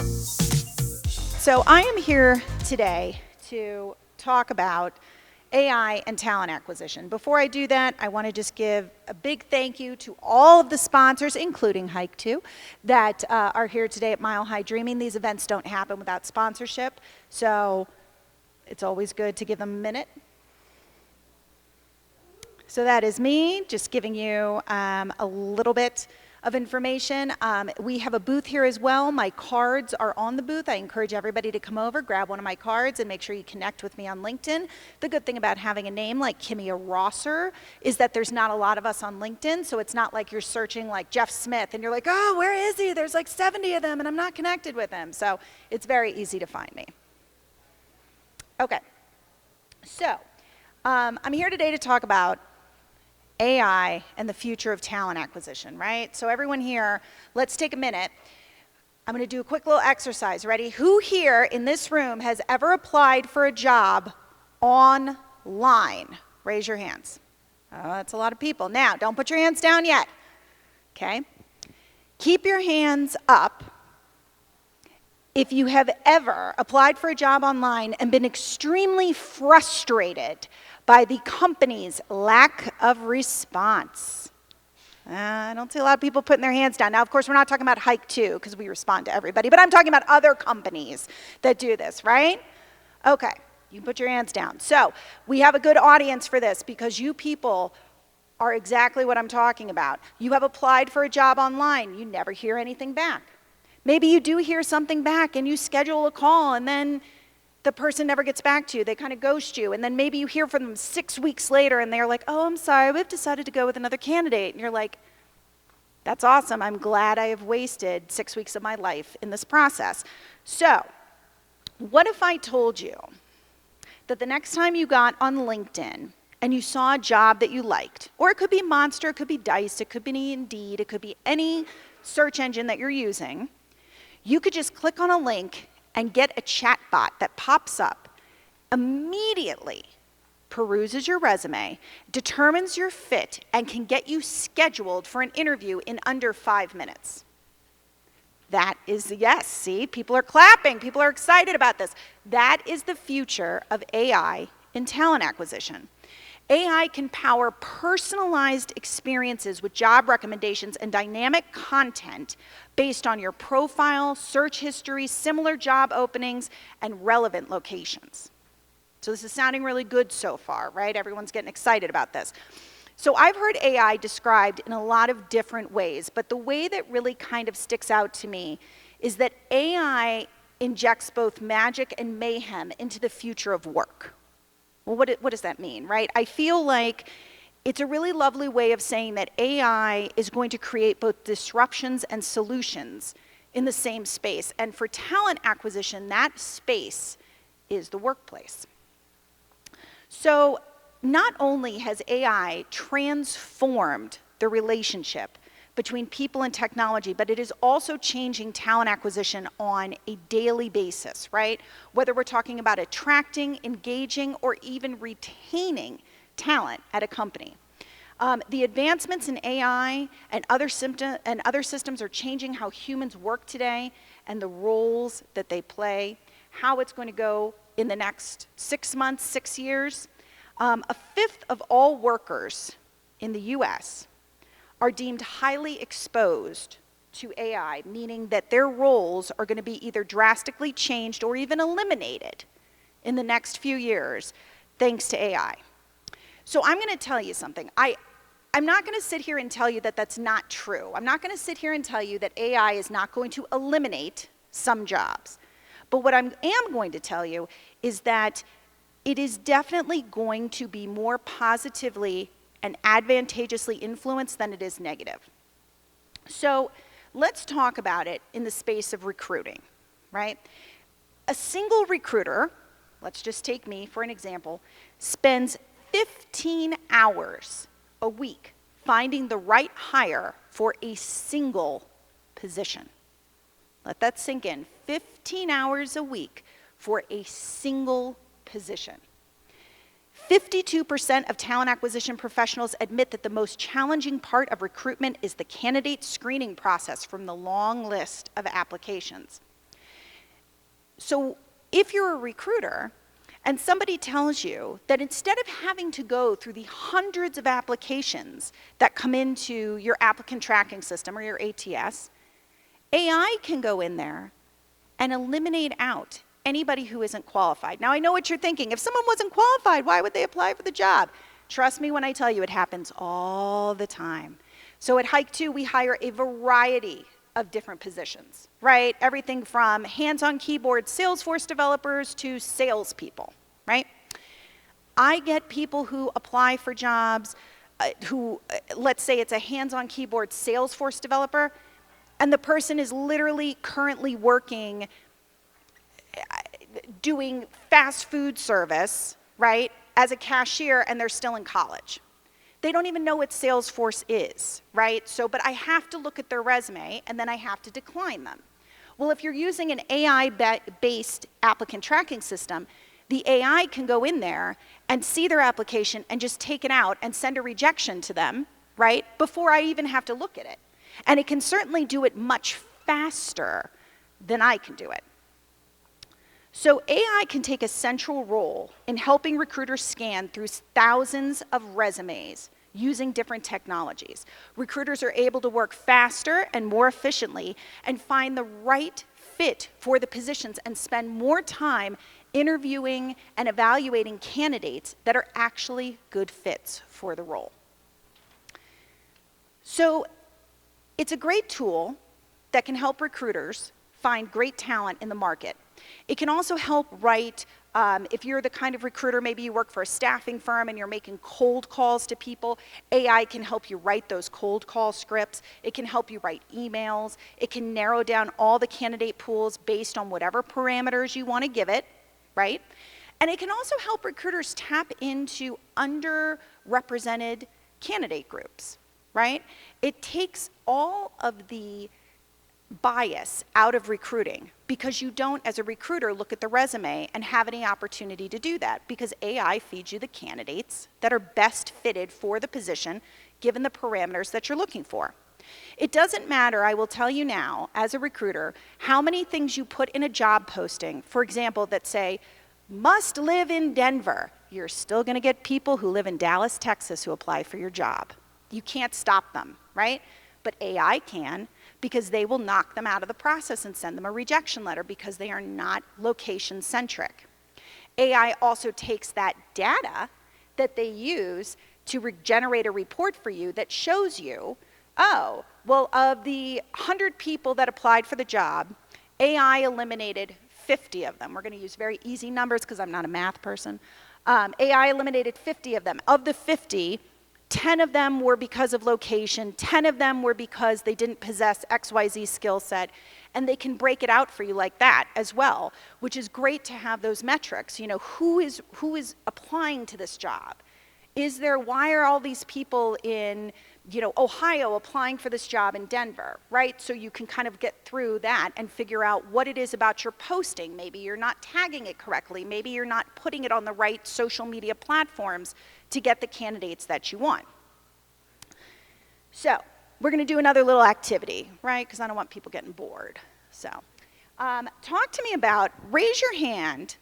So I am here today to talk about AI and talent acquisition. Before I do that, I want to just give a big thank you to all of the sponsors, including Hike 2, that are here today at Mile High Dreamin. These events don't happen without sponsorship, so it's always good to give them a minute. So that is me, just giving you a little bit of information. We have a booth here as well. My cards are on the booth. I encourage everybody to come over, grab one of my cards, and make sure you connect with me on LinkedIn. The good thing about having a name like Kimiya Roesser is that there's not a lot of us on LinkedIn, so it's not like you're searching like Jeff Smith, and you're like, oh, where is he? There's like 70 of them, and I'm not connected with him. So it's very easy to find me. Okay, so I'm here today to talk about AI and the future of talent acquisition, right? So everyone here, let's take a minute. I'm going to do a quick little exercise. Ready? Who here in this room has ever applied for a job online? Raise your hands. Oh, that's a lot of people. Now, don't put your hands down yet. Okay? Keep your hands up if you have ever applied for a job online and been extremely frustrated by the company's lack of response. I don't see a lot of people putting their hands down. Now, of course, we're not talking about Hike 2 because we respond to everybody, but I'm talking about other companies that do this, right? Okay, you can put your hands down. So we have a good audience for this because you people are exactly what I'm talking about. You have applied for a job online. You never hear anything back. Maybe you do hear something back and you schedule a call and then the person never gets back to you. They kind of ghost you. And then maybe you hear from them 6 weeks later and they're like, oh, I'm sorry, we've decided to go with another candidate. And you're like, that's awesome. I'm glad I have wasted 6 weeks of my life in this process. So what if I told you that the next time you got on LinkedIn and you saw a job that you liked, or it could be Monster, it could be Dice, it could be Indeed, it could be any search engine that you're using, you could just click on a link and get a chat bot that pops up, immediately peruses your resume, determines your fit, and can get you scheduled for an interview in under 5 minutes. That is, yes, see, people are clapping, people are excited about this. That is the future of AI in talent acquisition. AI can power personalized experiences with job recommendations and dynamic content based on your profile, search history, similar job openings, and relevant locations. So this is sounding really good so far, right? Everyone's getting excited about this. So I've heard AI described in a lot of different ways, but the way that really kind of sticks out to me is that AI injects both magic and mayhem into the future of work. Well, what does that mean, right? I feel like it's a really lovely way of saying that AI is going to create both disruptions and solutions in the same space. And for talent acquisition, that space is the workplace. So not only has AI transformed the relationship between people and technology, but it is also changing talent acquisition on a daily basis, right? Whether we're talking about attracting, engaging, or even retaining talent at a company. The advancements in AI and other systems are changing how humans work today and the roles that they play, how it's going to go in the next 6 months, 6 years. A fifth of all workers in the US are deemed highly exposed to AI, meaning that their roles are going to be either drastically changed or even eliminated in the next few years thanks to AI. So I'm going to tell you something. I'm not going to sit here and tell you that that's not true. I'm not going to sit here and tell you that AI is not going to eliminate some jobs. But what I am going to tell you is that it is definitely going to be more positively and advantageously influenced than it is negative. So let's talk about it in the space of recruiting, right? A single recruiter, let's just take me for an example, spends 15 hours a week finding the right hire for a single position. Let that sink in. 15 hours a week for a single position. 52% of talent acquisition professionals admit that the most challenging part of recruitment is the candidate screening process from the long list of applications. So if you're a recruiter and somebody tells you that instead of having to go through the hundreds of applications that come into your applicant tracking system or your ATS, AI can go in there and eliminate out anybody who isn't qualified. Now, I know what you're thinking. If someone wasn't qualified, why would they apply for the job? Trust me when I tell you, it happens all the time. So at Hike 2, we hire a variety of different positions, right? Everything from hands-on keyboard Salesforce developers to salespeople, right? I get people who apply for jobs let's say it's a hands-on keyboard Salesforce developer, and the person is literally currently working, doing fast food service, right, as a cashier, and they're still in college. They don't even know what Salesforce is, right? So, but I have to look at their resume, and then I have to decline them. Well, if you're using an AI-based applicant tracking system, the AI can go in there and see their application and just take it out and send a rejection to them, right, before I even have to look at it. And it can certainly do it much faster than I can do it. So AI can take a central role in helping recruiters scan through thousands of resumes using different technologies. Recruiters are able to work faster and more efficiently and find the right fit for the positions and spend more time interviewing and evaluating candidates that are actually good fits for the role. So it's a great tool that can help recruiters find great talent in the market. It can also help write, if you're the kind of recruiter, maybe you work for a staffing firm and you're making cold calls to people, AI can help you write those cold call scripts. It can help you write emails. It can narrow down all the candidate pools based on whatever parameters you want to give it, right? And it can also help recruiters tap into underrepresented candidate groups, right? It takes all of the bias out of recruiting because you don't, as a recruiter, look at the resume and have any opportunity to do that because AI feeds you the candidates that are best fitted for the position given the parameters that you're looking for. It doesn't matter, I will tell you now, as a recruiter, how many things you put in a job posting, for example, that say, must live in Denver. You're still going to get people who live in Dallas, Texas who apply for your job. You can't stop them, right? But AI can, because they will knock them out of the process and send them a rejection letter because they are not location-centric. AI also takes that data that they use to generate a report for you that shows you, oh, well, of the 100 people that applied for the job, AI eliminated 50 of them. We're going to use very easy numbers because I'm not a math person. AI eliminated 50 of them. Of the 50, 10 of them were because of location, 10 of them were because they didn't possess XYZ skill set, and they can break it out for you like that as well, which is great to have those metrics. You know, who is applying to this job? Why are all these people in, you know, Ohio applying for this job in Denver, right? So you can kind of get through that and figure out what it is about your posting. Maybe you're not tagging it correctly. Maybe you're not putting it on the right social media platforms to get the candidates that you want. So we're going to do another little activity, right? Because I don't want people getting bored. So talk to me about, raise your hand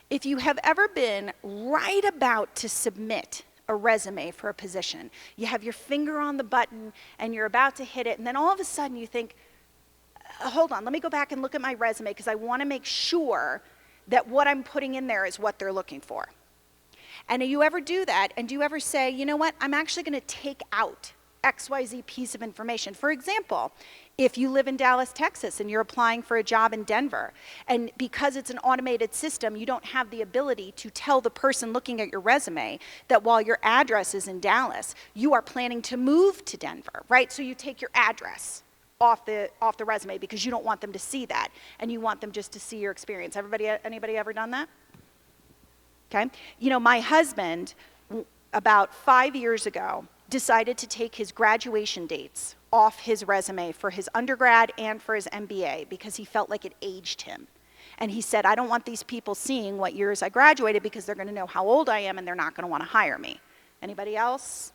if you have ever been right about to submit a resume for a position. You have your finger on the button and you're about to hit it, and then all of a sudden you think, hold on, let me go back and look at my resume because I want to make sure that what I'm putting in there is what they're looking for. And do you ever do that, and do you ever say, you know what, I'm actually going to take out XYZ piece of information? For example, if you live in Dallas, Texas, and you're applying for a job in Denver, and because it's an automated system, you don't have the ability to tell the person looking at your resume that while your address is in Dallas, you are planning to move to Denver, right? So you take your address off the resume because you don't want them to see that, and you want them just to see your experience. Anybody ever done that? Okay. You know, my husband, about 5 years ago, decided to take his graduation dates off his resume for his undergrad and for his MBA because he felt like it aged him. And he said, I don't want these people seeing what years I graduated because they're going to know how old I am and they're not going to want to hire me. Anybody else?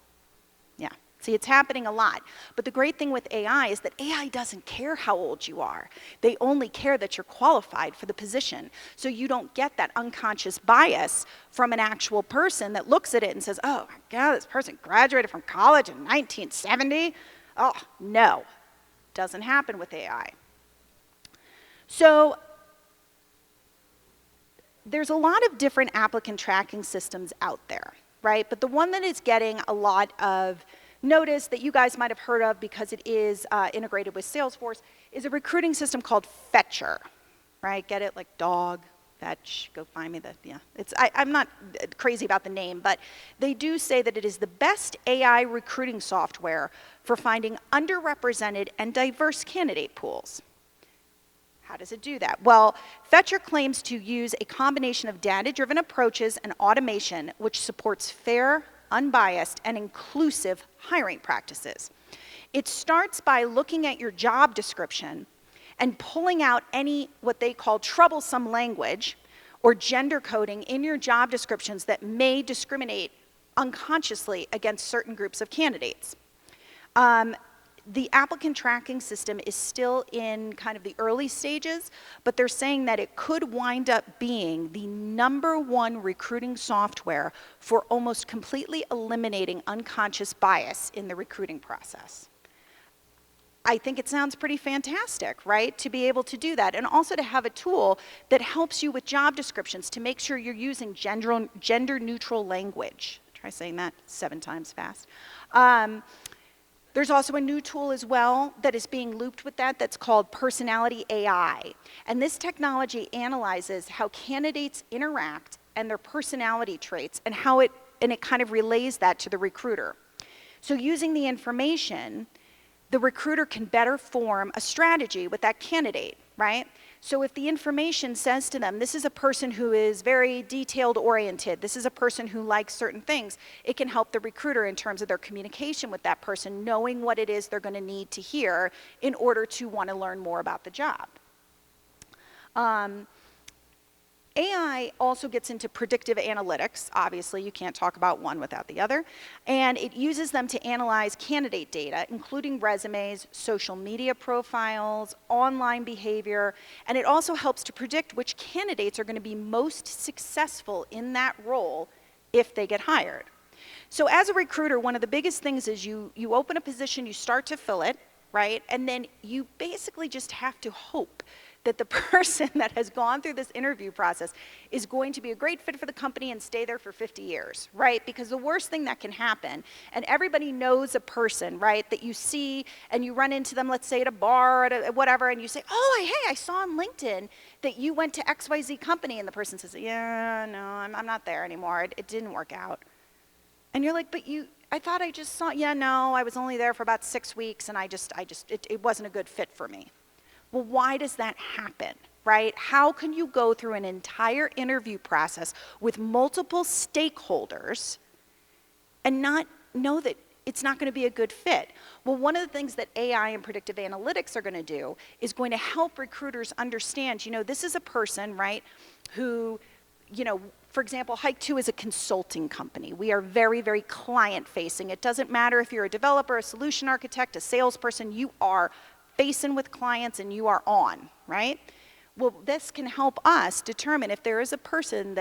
Yeah. See, it's happening a lot. But the great thing with AI is that AI doesn't care how old you are. They only care that you're qualified for the position. So you don't get that unconscious bias from an actual person that looks at it and says, oh my God, this person graduated from college in 1970. Oh, no, doesn't happen with AI. So there's a lot of different applicant tracking systems out there, right? But the one that is getting a lot of notice that you guys might have heard of because it is integrated with Salesforce is a recruiting system called Fetcher, right? Get it? Like dog, fetch, go find me the, yeah. I'm not crazy about the name, but they do say that it is the best AI recruiting software for finding underrepresented and diverse candidate pools. How does it do that? Well, Fetcher claims to use a combination of data-driven approaches and automation which supports fair, unbiased, and inclusive hiring practices. It starts by looking at your job description and pulling out any what they call troublesome language or gender coding in your job descriptions that may discriminate unconsciously against certain groups of candidates. The applicant tracking system is still in kind of the early stages, but they're saying that it could wind up being the #1 recruiting software for almost completely eliminating unconscious bias in the recruiting process. I think it sounds pretty fantastic, right, to be able to do that, and also to have a tool that helps you with job descriptions to make sure you're using gender-neutral language. Try saying that 7 times fast. There's also a new tool as well that is being looped with that that's called Personality AI. And this technology analyzes how candidates interact and their personality traits and how it kind of relays that to the recruiter. So using the information, the recruiter can better form a strategy with that candidate, right? So if the information says to them, this is a person who is very detailed oriented, this is a person who likes certain things, it can help the recruiter in terms of their communication with that person, knowing what it is they're going to need to hear in order to want to learn more about the job. AI also gets into predictive analytics. Obviously, you can't talk about one without the other. And it uses them to analyze candidate data, including resumes, social media profiles, online behavior, and it also helps to predict which candidates are going to be most successful in that role if they get hired. So as a recruiter, one of the biggest things is you open a position, you start to fill it, right? And then you basically just have to hope that the person that has gone through this interview process is going to be a great fit for the company and stay there for 50 years, right? Because the worst thing that can happen, and everybody knows a person, right, that you see and you run into them, let's say at a bar, at whatever, and you say, oh, hey, I saw on LinkedIn that you went to XYZ company, and the person says, yeah, no, I'm not there anymore. It didn't work out. And you're like, but I thought I just saw, yeah, no, I was only there for about 6 weeks, and it wasn't a good fit for me. Well, why does that happen, right? How can you go through an entire interview process with multiple stakeholders and not know that it's not going to be a good fit? Well, one of the things that AI and predictive analytics are going to do is going to help recruiters understand, this is a person, right, who, for example, Hike 2 is a consulting company. We are very, very client-facing. It doesn't matter if you're a developer, a solution architect, a salesperson, you are facing with clients and you are on, right? Well, this can help us determine if there is a person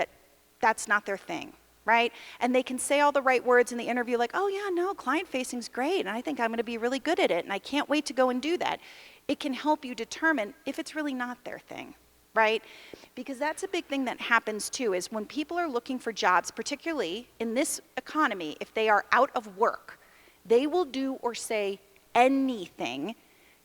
that's not their thing, right? And they can say all the right words in the interview like, oh yeah, no, client-facing is great, and I think I'm going to be really good at it, and I can't wait to go and do that. It can help you determine if it's really not their thing, right? Because that's a big thing that happens too, is when people are looking for jobs, particularly in this economy, if they are out of work, they will do or say anything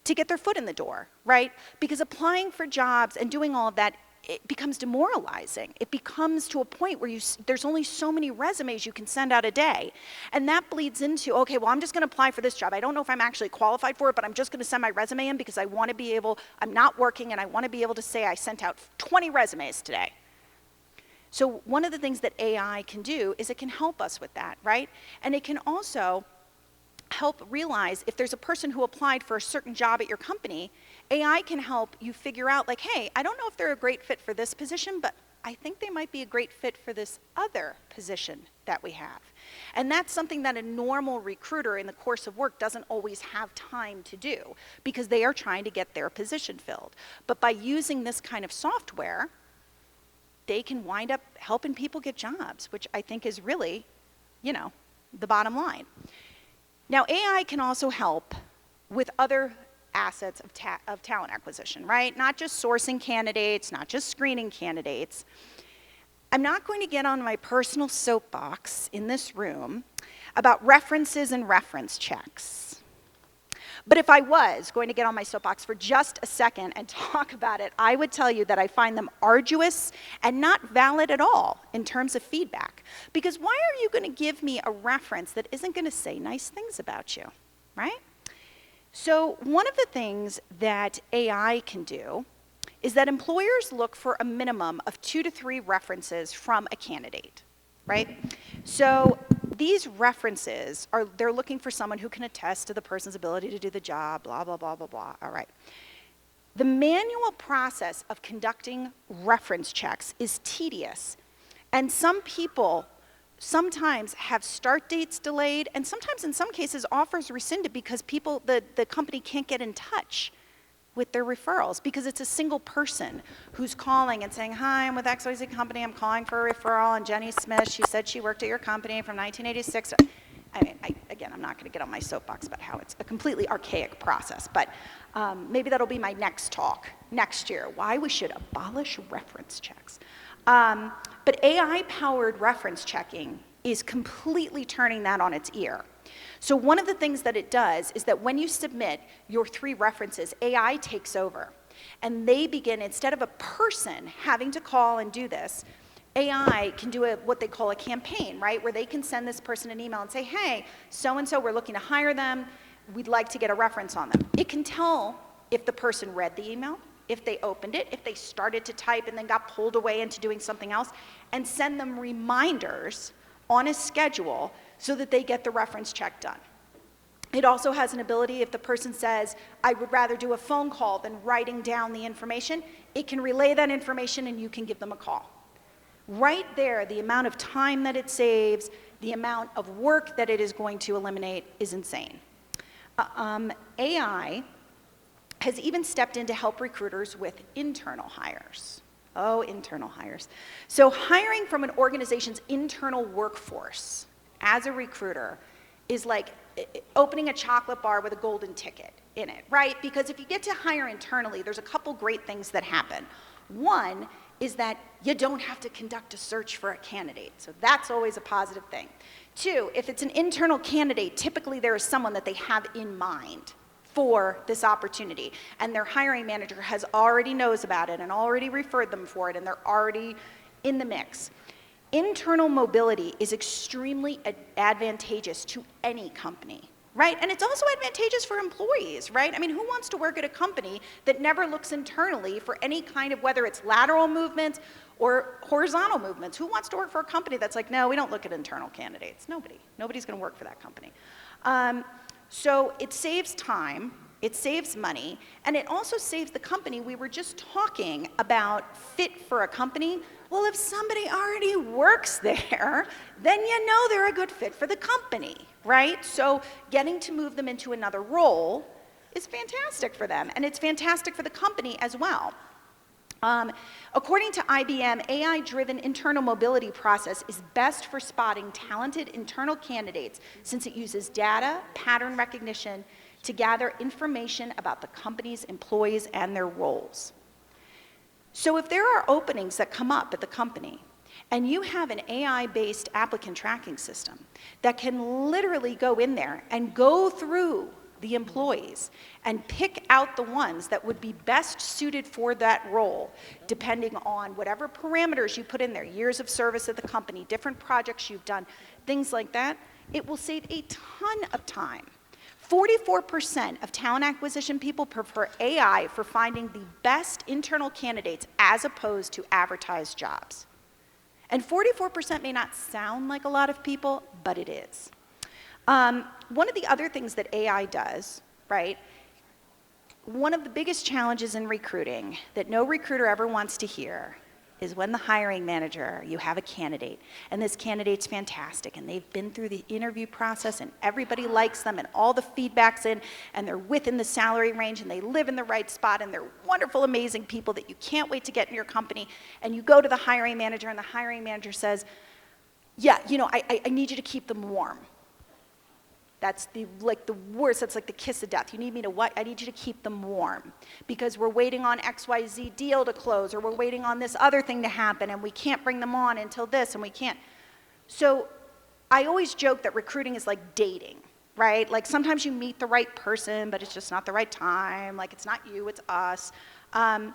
to get their foot in the door, right? Because applying for jobs and doing all of that, it becomes demoralizing. It becomes to a point where there's only so many resumes you can send out a day. And that bleeds into, okay, well, I'm just gonna apply for this job. I don't know if I'm actually qualified for it, but I'm just gonna send my resume in because I wanna be able, I'm not working and I wanna be able to say I sent out 20 resumes today. So one of the things that AI can do is it can help us with that, right? And it can also help realize if there's a person who applied for a certain job at your company, AI can help you figure out like, hey, I don't know if they're a great fit for this position, but I think they might be a great fit for this other position that we have. And that's something that a normal recruiter in the course of work doesn't always have time to do because they are trying to get their position filled. But by using this kind of software, they can wind up helping people get jobs, which I think is really, you know, the bottom line. Now, AI can also help with other assets of talent acquisition, right? Not just sourcing candidates, not just screening candidates. I'm not going to get on my personal soapbox in this room about references and reference checks. But if I was going to get on my soapbox for just a second and talk about it, I would tell you that I find them arduous and not valid at all in terms of feedback. Because why are you going to give me a reference that isn't going to say nice things about you, right? So one of the things that AI can do is that employers look for a minimum of 2 to 3 references from a candidate, right? So these references they're looking for someone who can attest to the person's ability to do the job, blah, blah, blah, blah, blah, all right. The manual process of conducting reference checks is tedious, and some people sometimes have start dates delayed, and sometimes in some cases offers rescinded because the company can't get in touch with their referrals because it's a single person who's calling and saying, hi, I'm with XYZ company, I'm calling for a referral, and Jenny Smith, she said she worked at your company from 1986. I mean, again, I'm not going to get on my soapbox about how it's a completely archaic process, but maybe that'll be my next talk next year, why we should abolish reference checks. But AI-powered reference checking is completely turning that on its ear. So one of the things that it does is that when you submit your 3 references, AI takes over. And they begin, instead of a person having to call and do this, AI can do what they call a campaign, right? Where they can send this person an email and say, hey, so-and-so, we're looking to hire them. We'd like to get a reference on them. It can tell if the person read the email, if they opened it, if they started to type and then got pulled away into doing something else, and send them reminders on a schedule so that they get the reference check done. It also has an ability, if the person says, I would rather do a phone call than writing down the information, it can relay that information and you can give them a call. Right there, the amount of time that it saves, the amount of work that it is going to eliminate is insane. AI has even stepped in to help recruiters with internal hires. Oh, internal hires. So hiring from an organization's internal workforce as a recruiter is like opening a chocolate bar with a golden ticket in it, right? Because if you get to hire internally, there's a couple great things that happen. One is that you don't have to conduct a search for a candidate, so that's always a positive thing. 2, if it's an internal candidate, typically there is someone that they have in mind for this opportunity, and their hiring manager already knows about it and already referred them for it, and they're already in the mix. Internal mobility is extremely advantageous to any company, right? And it's also advantageous for employees, right? I mean, who wants to work at a company that never looks internally for any kind of, whether it's lateral movements or horizontal movements? Who wants to work for a company that's like, no, we don't look at internal candidates? Nobody. Nobody's going to work for that company. So it saves time, it saves money, and it also saves the company. We were just talking about fit for a company. Well, if somebody already works there, then you know they're a good fit for the company, right? So getting to move them into another role is fantastic for them, and it's fantastic for the company as well. According to IBM, AI-driven internal mobility process is best for spotting talented internal candidates since it uses data, pattern recognition, to gather information about the company's employees and their roles. So if there are openings that come up at the company, and you have an AI-based applicant tracking system that can literally go in there and go through the employees and pick out the ones that would be best suited for that role, depending on whatever parameters you put in there, years of service at the company, different projects you've done, things like that, it will save a ton of time. 44% of talent acquisition people prefer AI for finding the best internal candidates as opposed to advertised jobs. And 44% may not sound like a lot of people, but it is. One of the other things that AI does, right, one of the biggest challenges in recruiting that no recruiter ever wants to hear is when the hiring manager, you have a candidate, and this candidate's fantastic, and they've been through the interview process, and everybody likes them, and all the feedback's in, and they're within the salary range, and they live in the right spot, and they're wonderful, amazing people that you can't wait to get in your company, and you go to the hiring manager, and the hiring manager says, yeah, you know, I need you to keep them warm. That's the worst, that's like the kiss of death. You need me to what? I need you to keep them warm because we're waiting on XYZ deal to close or we're waiting on this other thing to happen and we can't bring them on until this and we can't. So I always joke that recruiting is like dating, right? Like sometimes you meet the right person, but it's just not the right time. Like it's not you, it's us. And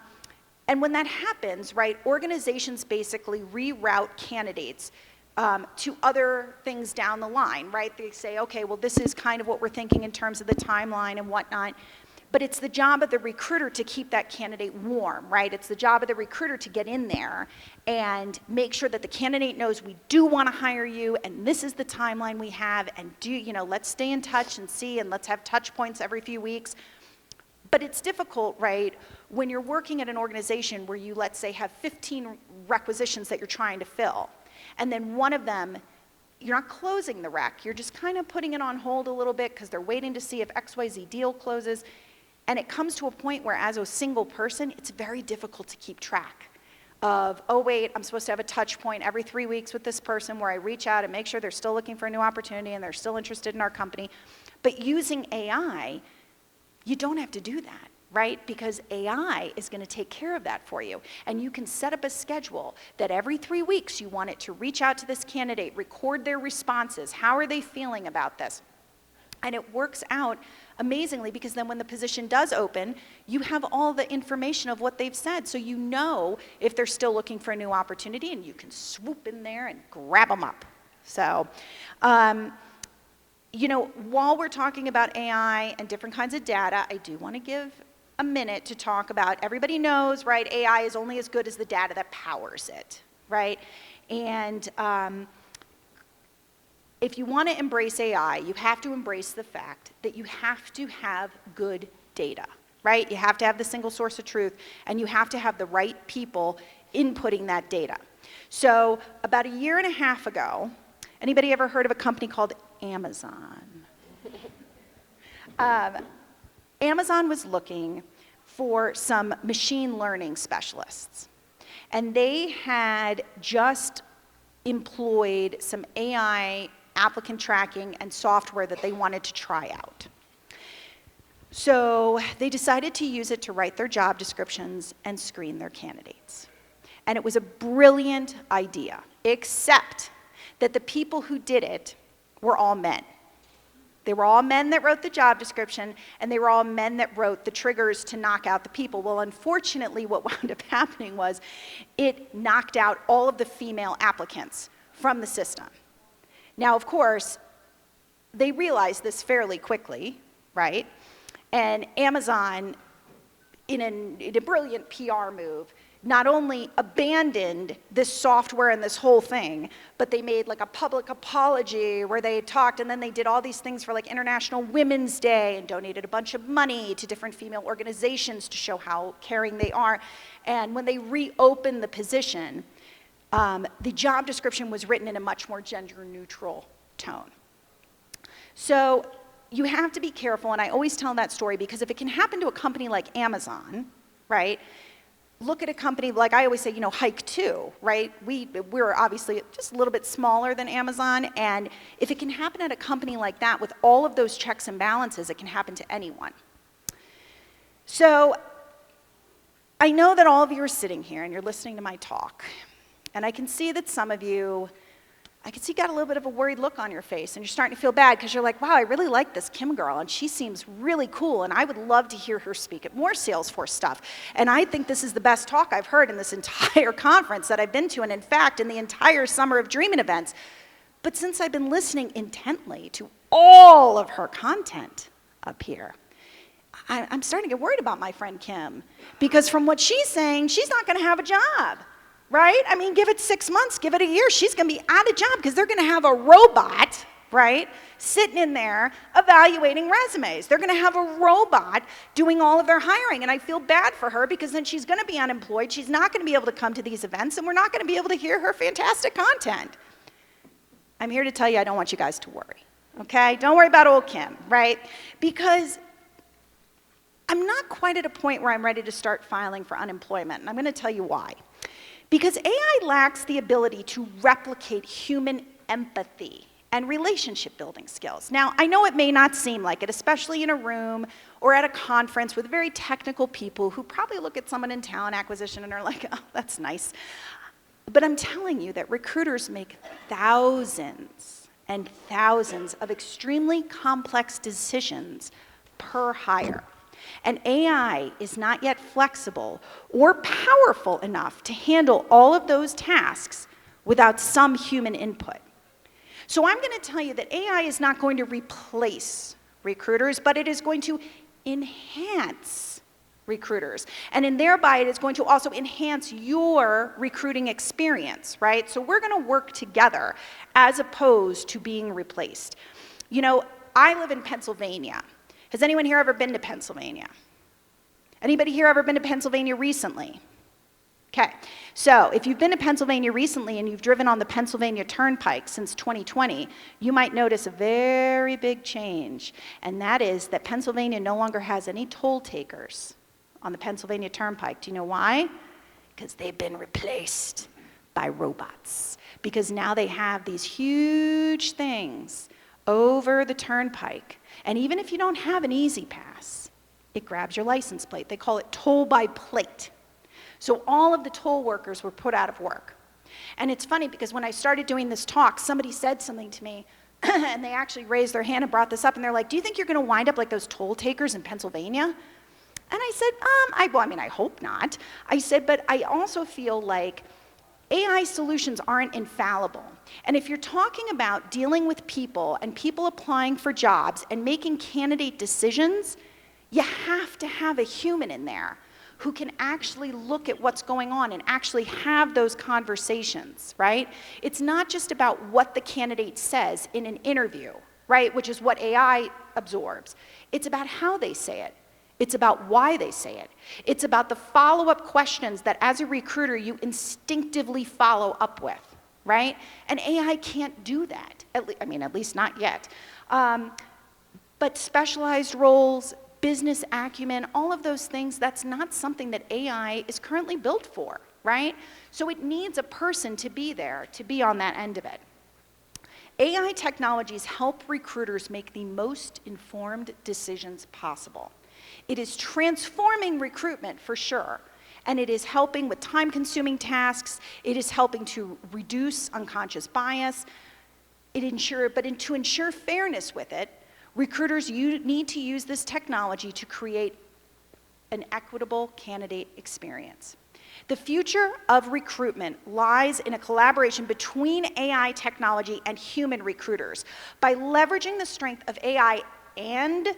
when that happens, right, organizations basically reroute candidates to other things down the line, right? They say, okay, well, this is kind of what we're thinking in terms of the timeline and whatnot. But it's the job of the recruiter to keep that candidate warm, right? It's the job of the recruiter to get in there and make sure that the candidate knows we do want to hire you and this is the timeline we have and let's stay in touch and see and let's have touch points every few weeks. But it's difficult, right, when you're working at an organization where you, let's say, have 15 requisitions that you're trying to fill. And then one of them, you're not closing the rec. You're just kind of putting it on hold a little bit because they're waiting to see if XYZ deal closes. And it comes to a point where as a single person, it's very difficult to keep track of, oh, wait, I'm supposed to have a touch point every 3 weeks with this person where I reach out and make sure they're still looking for a new opportunity and they're still interested in our company. But using AI, you don't have to do that. Right? Because AI is going to take care of that for you. And you can set up a schedule that every 3 weeks you want it to reach out to this candidate, record their responses. How are they feeling about this? And it works out amazingly because then when the position does open, you have all the information of what they've said. So you know if they're still looking for a new opportunity and you can swoop in there and grab them up. So, while we're talking about AI and different kinds of data, I do want to give a minute to talk about, everybody knows, right, AI is only as good as the data that powers it, right? And if you want to embrace AI, you have to embrace the fact that you have to have good data, right? You have to have the single source of truth, and you have to have the right people inputting that data. So about 1.5 years ago, anybody ever heard of a company called Amazon? Amazon was looking for some machine learning specialists. And they had just employed some AI applicant tracking and software that they wanted to try out. So they decided to use it to write their job descriptions and screen their candidates. And it was a brilliant idea, except that the people who did it were all men. They were all men that wrote the job description, and they were all men that wrote the triggers to knock out the people. Well, unfortunately, what wound up happening was it knocked out all of the female applicants from the system. Now, of course, they realized this fairly quickly, right? And Amazon, in a brilliant PR move, not only abandoned this software and this whole thing, but they made like a public apology where they talked, and then they did all these things for like International Women's Day and donated a bunch of money to different female organizations to show how caring they are. And when they reopened the position, the job description was written in a much more gender neutral tone. So you have to be careful, and I always tell that story because if it can happen to a company like Amazon, right? Look at a company, like I always say, Hike 2, right? We're obviously just a little bit smaller than Amazon, and if it can happen at a company like that with all of those checks and balances, it can happen to anyone. So I know that all of you are sitting here and you're listening to my talk, and I can see that some of you, I can see you got a little bit of a worried look on your face, and you're starting to feel bad because you're like, wow, I really like this Kim girl, and she seems really cool, and I would love to hear her speak at more Salesforce stuff. And I think this is the best talk I've heard in this entire conference that I've been to, and in fact, in the entire Summer of Dreamin' events. But since I've been listening intently to all of her content up here, I'm starting to get worried about my friend Kim, because from what she's saying, she's not going to have a job. Right? I mean, give it 6 months, give it a year, she's going to be out of job because they're going to have a robot right, sitting in there evaluating resumes. They're going to have a robot doing all of their hiring, and I feel bad for her because then she's going to be unemployed. She's not going to be able to come to these events, and we're not going to be able to hear her fantastic content. I'm here to tell you I don't want you guys to worry, okay? Don't worry about old Kim, right? Because I'm not quite at a point where I'm ready to start filing for unemployment, and I'm going to tell you why. Because AI lacks the ability to replicate human empathy and relationship building skills. Now, I know it may not seem like it, especially in a room or at a conference with very technical people who probably look at someone in talent acquisition and are like, oh, that's nice. But I'm telling you that recruiters make thousands and thousands of extremely complex decisions per hire. And AI is not yet flexible or powerful enough to handle all of those tasks without some human input. So I'm going to tell you that AI is not going to replace recruiters, but it is going to enhance recruiters. And thereby it is going to also enhance your recruiting experience, right? So we're going to work together as opposed to being replaced. You know, I live in Pennsylvania. Has anyone here ever been to Pennsylvania? Anybody here ever been to Pennsylvania recently? Okay, so if you've been to Pennsylvania recently and you've driven on the Pennsylvania Turnpike since 2020, you might notice a very big change, and that is that Pennsylvania no longer has any toll takers on the Pennsylvania Turnpike. Do you know why? Because they've been replaced by robots. Because now they have these huge things over the turnpike, and even if you don't have an Easy Pass, it grabs your license plate. They call it toll by plate. So all of the toll workers were put out of work. And it's funny because when I started doing this talk, somebody said something to me, and they actually raised their hand and brought this up, and they're like, do you think you're going to wind up like those toll takers in Pennsylvania? And I said, I hope not. I said, but I also feel like AI solutions aren't infallible. And if you're talking about dealing with people and people applying for jobs and making candidate decisions, you have to have a human in there who can actually look at what's going on and actually have those conversations, right? It's not just about what the candidate says in an interview, right, which is what AI absorbs. It's about how they say it. It's about why they say it. It's about the follow-up questions that as a recruiter you instinctively follow up with, right? And AI can't do that, at least not yet. But specialized roles, business acumen, all of those things, that's not something that AI is currently built for, right? So it needs a person to be there, to be on that end of it. AI technologies help recruiters make the most informed decisions possible. It is transforming recruitment for sure, and it is helping with time-consuming tasks. It is helping to reduce unconscious bias. To ensure fairness with it, recruiters need to use this technology to create an equitable candidate experience. The future of recruitment lies in a collaboration between AI technology and human recruiters. By leveraging the strength of AI and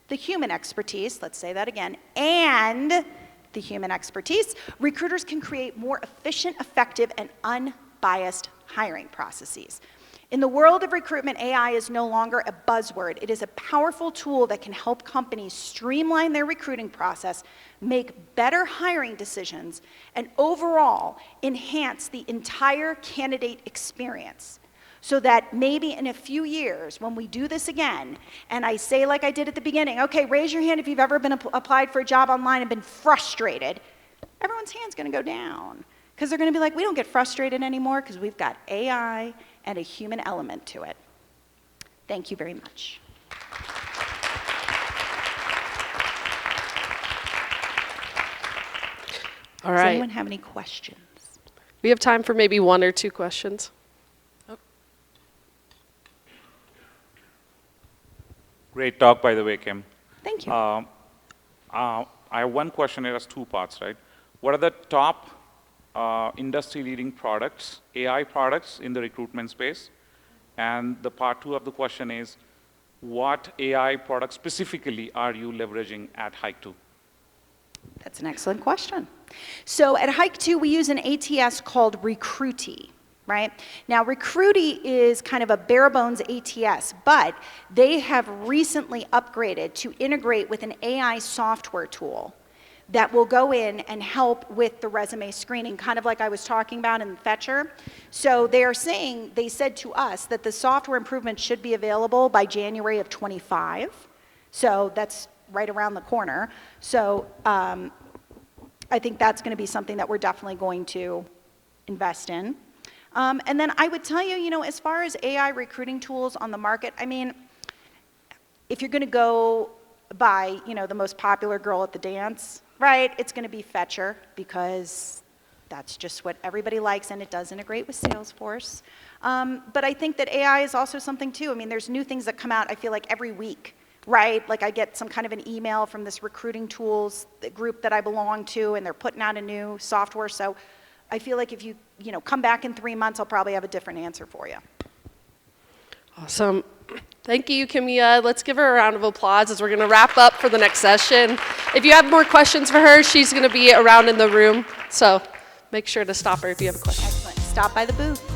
the human expertise, let's say that again, and the human expertise, recruiters can create more efficient, effective, and unbiased hiring processes. In the world of recruitment, AI is no longer a buzzword. It is a powerful tool that can help companies streamline their recruiting process, make better hiring decisions, and overall enhance the entire candidate experience. So that maybe in a few years, when we do this again, and I say like I did at the beginning, okay, raise your hand if you've ever been applied for a job online and been frustrated, everyone's hand's gonna go down. Because they're gonna be like, we don't get frustrated anymore because we've got AI and a human element to it. Thank you very much. All right. Does anyone have any questions? We have time for maybe one or two questions. Great talk, by the way, Kim. Thank you. I have one question. It has two parts, right? What are the top industry-leading products, AI products in the recruitment space? And the part two of the question is, what AI products specifically are you leveraging at Hike2? That's an excellent question. So at Hike2, we use an ATS called Recruitee. right? Now, Recruity is kind of a bare bones ATS, but they have recently upgraded to integrate with an AI software tool that will go in and help with the resume screening, kind of like I was talking about in Fetcher. So they are saying, they said to us that the software improvements should be available by January of 25. So that's right around the corner. So I think that's going to be something that we're definitely going to invest in. And then I would tell you, you know, as far as AI recruiting tools on the market, I mean, if you're going to go by, you know, the most popular girl at the dance, right, it's going to be Fetcher because that's just what everybody likes, and it does integrate with Salesforce. But I think that AI is also something too. I mean, there's new things that come out, I feel like, every week, right? Like I get some kind of an email from this recruiting tools group that I belong to, and they're putting out a new software. So I feel like if you come back in 3 months, I'll probably have a different answer for you. Awesome. Thank you, Kimiya. Let's give her a round of applause as we're going to wrap up for the next session. If you have more questions for her, she's going to be around in the room. So make sure to stop her if you have a question. Excellent. Stop by the booth.